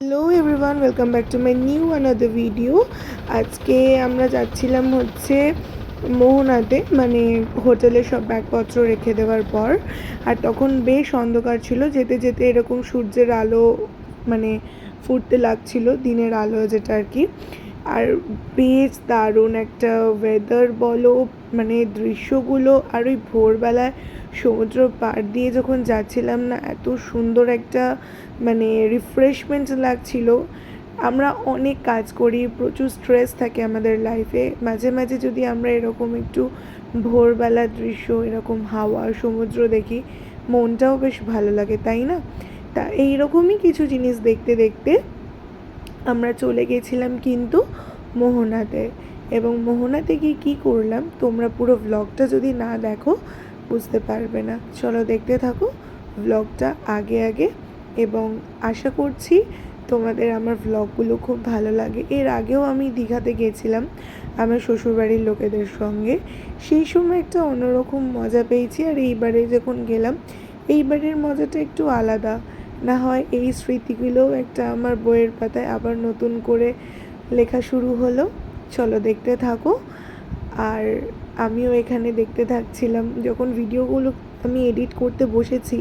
Hello everyone, welcome back to my new another video. আজকে আমরা যাচ্ছিলাম হচ্ছে মোহনাতে, মানে হোটেলে সব ব্যাগপত্র রেখে দেওয়ার পর। আর তখন বেশ অন্ধকার ছিল, যেতে যেতে এরকম সূর্যের আলো মানে ফুটতে লাগছিল, দিনের আলো যেটা আর কি। আর বেশ দারুণ একটা ওয়েদার বলো, মানে দৃশ্যগুলো। আর ওই ভোরবেলায় সমুদ্র পাড় দিয়ে যখন যাচ্ছিলাম না, এত সুন্দর একটা মানে রিফ্রেশমেন্ট লাগছিল। আমরা অনেক কাজ করি, প্রচুর স্ট্রেস থাকে আমাদের লাইফে, মাঝে মাঝে যদি আমরা এরকম একটু ভোরবেলার দৃশ্য, এরকম হাওয়া, সমুদ্র দেখি, মনটাও বেশ ভালো লাগে, তাই না? তা এইরকমই কিছু জিনিস দেখতে দেখতে আমরা চলে গেছিলাম কিন্তু মোহনাতে। এবং মোহনাতে গিয়ে কী করলাম, তোমরা পুরো ব্লগটা যদি না দেখো বুঝতে পারবে না। চলো দেখতে থাকো ব্লগটা আগে আগে, এবং আশা করছি তোমাদের আমার ব্লগগুলো খুব ভালো লাগে। এর আগেও আমি দীঘাতে গেছিলাম আমার শ্বশুরবাড়ির লোকেদের সঙ্গে, সেই সময় একটা অন্যরকম মজা পেয়েছি। আর এইবারে যখন গেলাম, এইবারের মজাটা একটু আলাদা। না হয় এই স্মৃতিগুলো একটা আমার বইয়ের পাতায় আবার নতুন করে লেখা শুরু হলো। চলো দেখতে থাকো। আর আমিও এখানে দেখতে থাকছিলাম, যখন ভিডিওগুলো আমি এডিট করতে বসেছি,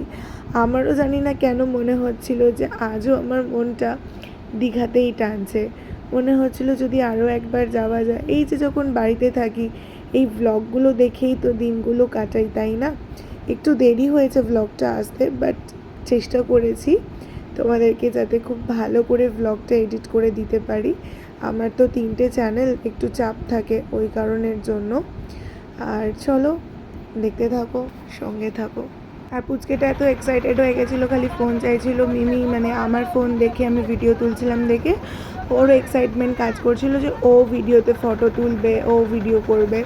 আমারও জানি না কেন মনে হচ্ছিল যে আজও আমার মনটা দীঘাতেই টানছে। মনে হচ্ছিল যদি আরও একবার যাওয়া যায়। এই যে যখন বাড়িতে থাকি, এই ভ্লগগুলো দেখেই তো দিনগুলো কাটাই, তাই না? একটু দেরি হয়েছে ভ্লগটা আসতে, বাট চেষ্টা করেছি তোমাদেরকে যাতে খুব ভালো করে ভ্লগটা এডিট করে দিতে পারি। আমার তো 3টে চ্যানেল, একটু চাপ থাকে ওই কারণের জন্য। আর চলো দেখতে থাকো, সঙ্গে থাকো। আর পুচকেটা এত এক্সাইটেড হয়ে গেছিলো, খালি ফোন চাইছিল। মিমি মানে আমার ফোন দেখে আমি ভিডিও তুলছিলাম দেখে ওরও এক্সাইটমেন্ট কাজ করছিল যে ও ভিডিওতে ফটো তুলবে, ও ভিডিও করবে।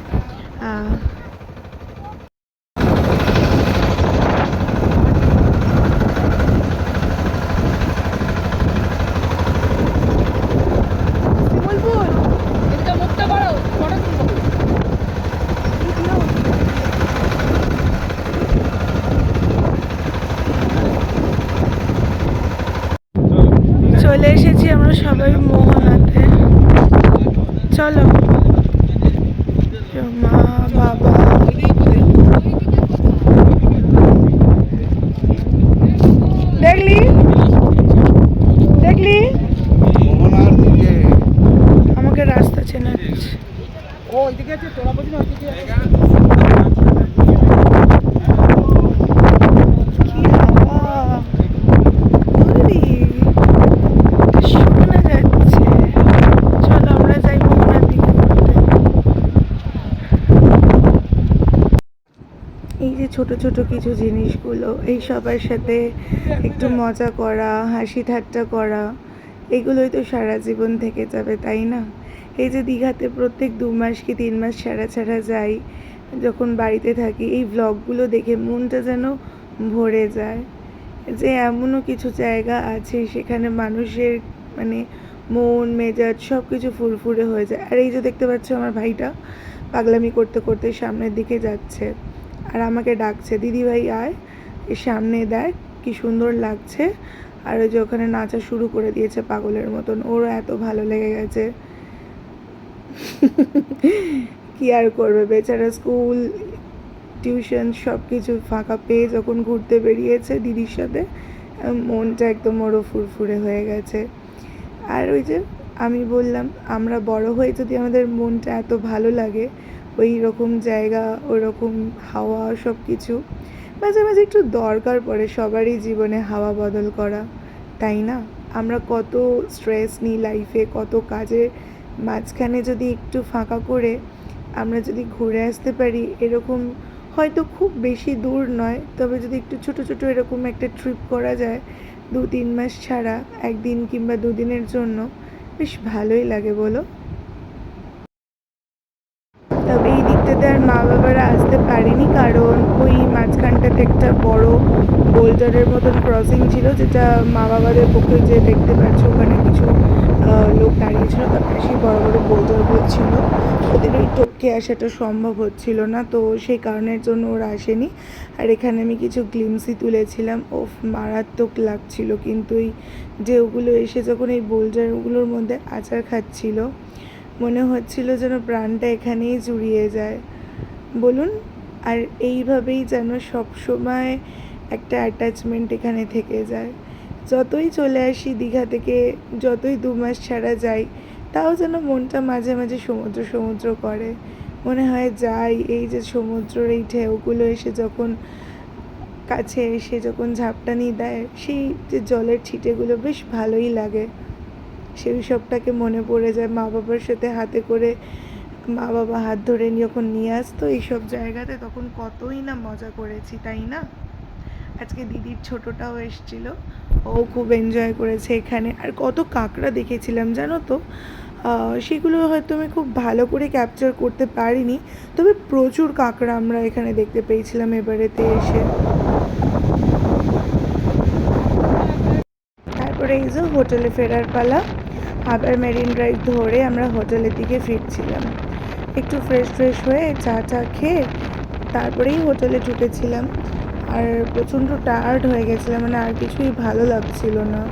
চলে এসেছি আমরা সবাই মোহনাতে। চলো মা বাবা, দেখলি দেখলি আমাকে রাস্তা চেনাচ্ছে। ও ওইদিকে আছে, তোরা বলছিস ওইদিকে আছে। কি হাওয়া, বুঝলি? শোনা যাচ্ছে। চলো আমরা যাই মোহনার দিকে ঘুরতে। এই যে ছোট ছোট কিছু জিনিসগুলো, এই সবার সাথে একটু মজা করা, হাসি ঠাট্টা করা, এগুলোই তো সারা জীবন থেকে যাবে, তাই না? এই যে দীঘাতে প্রত্যেক 2 মাস কি 3 মাস ছাড়া ছাড়া যাই, যখন বাড়িতে থাকি, এই ব্লগগুলো দেখে মনটা যেন ভরে যায় যে এমনও কিছু জায়গা আছে সেখানে মানুষের মানে মন মেজাজ সব কিছু ফুরফুরে হয়ে যায়। আর এই যে দেখতে পাচ্ছ আমার ভাইটা পাগলামি করতে করতে সামনের দিকে যাচ্ছে আর আমাকে ডাকছে, দিদি ভাই আয়, এর সামনে দেখ কি সুন্দর লাগছে। আর ওই যে ওখানে নাচা শুরু করে দিয়েছে পাগলের মতন, ওরও এত ভালো লেগে গেছে। কি আর করবে বেচারা, স্কুল টিউশন সব কিছু ফাঁকা পেয়ে যখন ঘুরতে বেরিয়েছে দিদির সাথে, মনটা একদম ওরও ফুরফুরে হয়ে গেছে। আর ওই যে আমি বললাম, আমরা বড় হয়ে যদি আমাদের মনটা এত ভালো লাগে, ওই রকম জায়গা, ওই রকম হাওয়া, সব কিছু মাঝে মাঝে একটু দরকার পড়ে সবারই জীবনে হাওয়া বদল করা, তাই না? আমরা কত স্ট্রেস নিই লাইফে, কত কাজের মাঝখানে যদি একটু ফাঁকা করে আমরা যদি ঘুরে আসতে পারি, এরকম হয়তো খুব বেশি দূর নয়, তবে যদি একটু ছোট ছোট এরকম একটা ট্রিপ করা যায় 2-3 মাস ছাড়া, 1 দিন কিংবা 2 দিনের জন্য, বেশ ভালোই লাগে বলো। তবে এই দিকটাতে আর মা বাবারা আসতে পারেনি, কারণ ওই মাঝখানটাতে একটা বড় বোল্ডারের মতন ক্রসিং ছিল, যেটা মা বাবাদের পক্ষে যে দেখতে পাচ্ছ ওখানে কিছু লোক দাঁড়িয়েছিল, তার পাশেই বড় বড় বোল্ডারগুলো ছিল। ওদের ওই টপকে আসাটা সম্ভব হচ্ছিল না, তো সেই কারণের জন্য ওরা আসেনি। আর এখানে আমি কিছু গ্লিমসই তুলেছিলাম, ও মারাত্মক লাগছিল। কিন্তু এই ঢেউগুলো এসে যখন এই বোল্ডারগুলোর মধ্যে আছাড় খাচ্ছিল, মনে হচ্ছিল যেন প্রাণটা এখানেই জুড়িয়ে যায় বলুন। আর এইভাবেই যেন সবসময় একটা অ্যাটাচমেন্ট এখানে থেকে যায়। যতই চলে আসি দীঘা থেকে, যতই 2 মাস ছাড়া যাই, তাও যেন মনটা মাঝে মাঝে সমুদ্র সমুদ্র করে। মনে হয় যাই, এই যে সমুদ্রের এই ঢেউগুলো এসে যখন কাছে এসে যখন ঝাপটানি দেয়, সেই যে জলের ছিটেগুলো বেশ ভালোই লাগে। সেই সবটাকে মনে পড়ে যায় মা বাবার সাথে হাতে করে, মা বাবা হাত ধরে যখন নিয়ে আসতো এইসব জায়গাতে, তখন কতই না মজা করেছি, তাই না? আজকে দিদির ছোটোটাও এসেছিলো, ও খুব এনজয় করেছে এখানে। আর কত কাঁকড়া দেখেছিলাম জানো তো, সেগুলো হয়তো আমি খুব ভালো করে ক্যাপচার করতে পারিনি, তবে প্রচুর কাঁকড়া আমরা এখানে দেখতে পেয়েছিলাম এবারেতে এসে। তারপরে এই যে হোটেলে ফেরার পালা, আবার মেরিন ড্রাইভ ধরে আমরা হোটেলের দিকে ফিরছিলাম। একটু ফ্রেশ হয়ে চা খেয়ে তারপরেই হোটেলে ঢুকেছিলাম। আর প্রচণ্ড টায়ার্ড হয়ে গেছিলাম, মানে আর কিছুই ভালো লাগছিল না।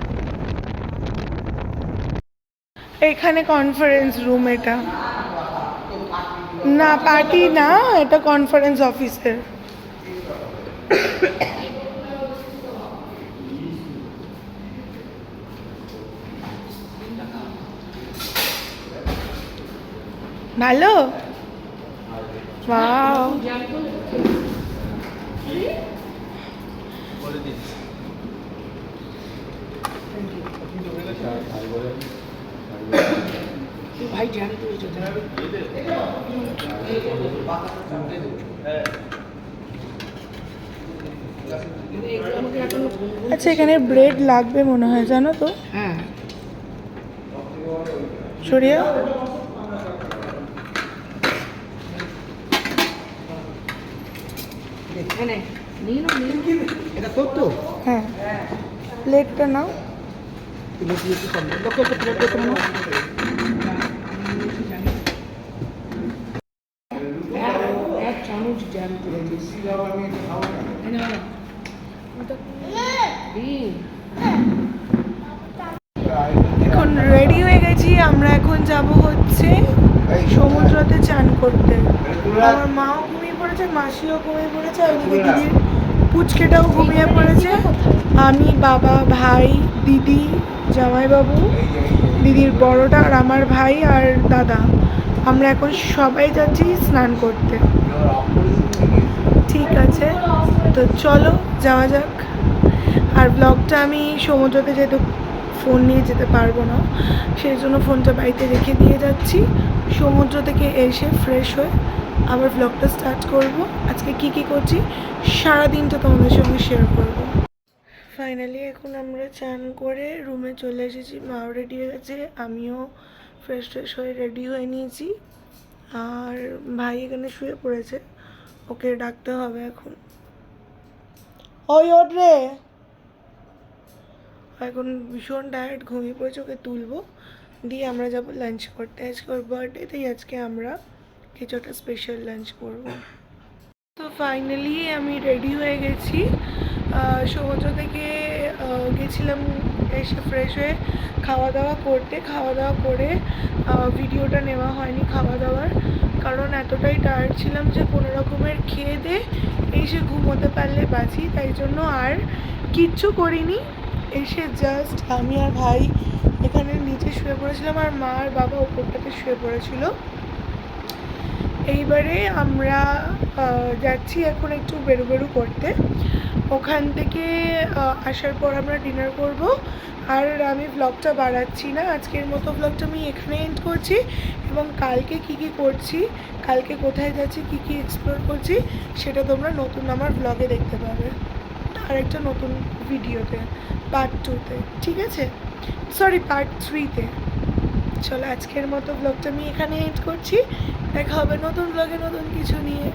এখানে কনফারেন্স রুম, এটা না পার্টি না, এটা কনফারেন্স অফিসের। ভালো, ওয়াও। ভাই আচ্ছা, এখানে ব্রেড লাগবে মনে হয় জানো তো। হ্যাঁ, সরিয়া হ্যাঁ, প্লেটটা নাও। এখন রেডি হয়ে গেছি, আমরা এখন যাব হচ্ছে সমুদ্রতে চান করতে। আমার মাও ঘুমিয়ে পড়েছে, মাসিও ঘুমিয়ে পড়েছে, আর ওইদিকে দিদির পুচকেটাও ঘুমিয়ে পড়েছে। আমি, বাবা, ভাই, দিদি, জামাইবাবু, দিদির বড়টা, আর আমার ভাই আর দাদা, আমরা এখন সবাই যাচ্ছি স্নান করতে। ঠিক আছে, তো চলো যাওয়া যাক। আর ব্লগটা আমি সমুদ্রতে যেহেতু ফোন নিয়ে যেতে পারবো না, সেই জন্য ফোনটা বাড়িতে রেখে দিয়ে যাচ্ছি। সমুদ্র থেকে এসে ফ্রেশ হয়ে আবার ব্লগটা স্টার্ট করব। আজকে কি করছি সারাদিনটা তোমাদের সঙ্গে শেয়ার করব। ফাইনালি এখন আমরা চান করে রুমে চলে এসেছি, মাও রেডি হয়ে গেছে, আমিও ফ্রেশ হয়ে রেডি হয়ে নিয়েছি। আর ভাই এখানে শুয়ে পড়েছে, ওকে ডাকতে হবে এখন। ওই ওঠ রে, এখন ভীষণ টায়ার্ড, ঘুমিয়ে পড়েছে, ওকে তুলবো, দিয়ে আমরা যাব লাঞ্চ করতে। আজকে ওর বার্থডে, তাই আজকে আমরা কিছু একটা স্পেশাল লাঞ্চ করব। তো ফাইনালি আমি রেডি হয়ে গেছি। সমুদ্র থেকে গেছিলাম, এসে ফ্রেশ হয়ে খাওয়া দাওয়া করে ভিডিওটা নেওয়া হয়নি খাওয়া দাওয়ার, কারণ এতটাই টায়ার্ড ছিলাম যে কোনো রকমের খেয়ে দিয়ে এসে ঘুমোতে পারলে বাঁচি, তাই জন্য আর কিচ্ছু করিনি। এসে জাস্ট আমি আর ভাই এখানে নিচে শুয়ে পড়েছিলাম, আর মা আর বাবা ওপরটাতে শুয়ে পড়েছিল। এইবারে আমরা যাচ্ছি এখন একটু বেরু করতে। ওখান থেকে আসার পর আমরা ডিনার করব। আর আমি ব্লগটা বাড়াচ্ছি না, আজকের মতো ব্লগটা আমি এখানে এন্ড করছি। এবং কালকে কি করছি, কালকে কোথায় যাচ্ছি, কি এক্সপ্লোর করছি, সেটা তোমরা নতুন আমার ব্লগে দেখতে পাবে, আর একটা নতুন ভিডিওতে, পার্ট 2-তে, ঠিক আছে? সরি, পার্ট 3-তে। চলো আজকের মতো ব্লগটা আমি এখানে এন্ড করছি। দেখা হবে নতুন ব্লগে নতুন কিছু নিয়ে।